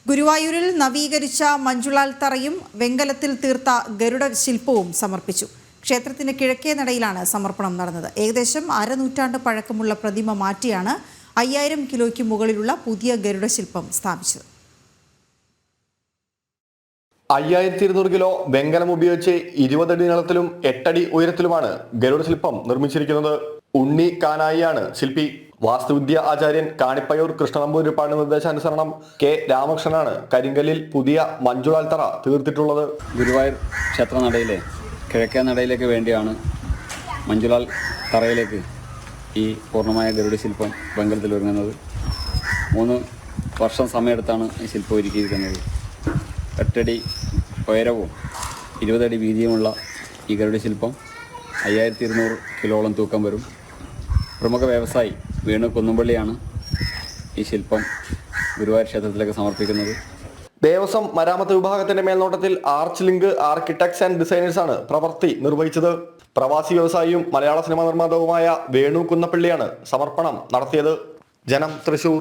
ഗുരുവായൂരിൽ നവീകരിച്ച മഞ്ജുളാൽ തറയും വെങ്കലത്തിൽ തീർത്ത ഗരുഡ ശില്പവും സമർപ്പിച്ചു. ക്ഷേത്രത്തിന് കിഴക്കേ നടയിലാണ് സമർപ്പണം നടന്നത്. ഏകദേശം അരനൂറ്റാണ്ട് പഴക്കമുള്ള പ്രതിമ മാറ്റിയാണ് 5000 കിലോയ്ക്ക് മുകളിലുള്ള പുതിയ ഗരുഡ ശില്പം സ്ഥാപിച്ചത്. 5200 കിലോ വെങ്കലം ഉപയോഗിച്ച് 20 അടി നീളത്തിലും 8 അടി ഉയരത്തിലുമാണ് ഗരുഡ ശില്പം നിർമ്മിച്ചിരിക്കുന്നത്. ഉണ്ണി കാനായിയാണ് ശില്പി. വാസ്തുവിദ്യ ആചാര്യൻ കാണിപ്പയ്യൂർ കൃഷ്ണനമ്പൂതിരിപ്പാടിന്റെ നിർദ്ദേശാനുസരണം കെ രാമകൃഷ്ണനാണ് കരിങ്കല്ലിൽ പുതിയ മഞ്ജുളാൽ തറ തീർത്തിട്ടുള്ളത്. ഗുരുവായൂർ ക്ഷേത്ര നടയിലെ കിഴക്കേ നടയിലേക്ക് വേണ്ടിയാണ് മഞ്ജുളാൽ തറയിലേക്ക് ഈ പൂർണ്ണമായ ഗരുഡ ശില്പം വെങ്കലത്തിൽ ഒരുങ്ങുന്നത്. 3 വർഷം സമയമെടുത്താണ് ഈ ശില്പം ഒരുക്കിയിരിക്കുന്നത്. 8 അടി ഉയരവും 20 അടി വീതിയുമുള്ള ഈ ഗരുഡ ശില്പം 5200 കിലോളം തൂക്കം വരും. പ്രമുഖ വ്യവസായി വേണു കുന്നംപള്ളിയാണ് ഈ ശില്പം ഗുരുവായൂർ ക്ഷേത്രത്തിലേക്ക് സമർപ്പിക്കുന്നത്. ദേവസ്വം മരാമത്ത് വിഭാഗത്തിന്റെ മേൽനോട്ടത്തിൽ arch link architects and designers ആണ് പ്രവൃത്തി നിർവഹിച്ചത്. പ്രവാസി വ്യവസായിയും മലയാള സിനിമാ നിർമ്മാതാവുമായ വേണു കുന്നപ്പള്ളിയാണ് സമർപ്പണം നടത്തിയത്. ജനം, തൃശൂർ.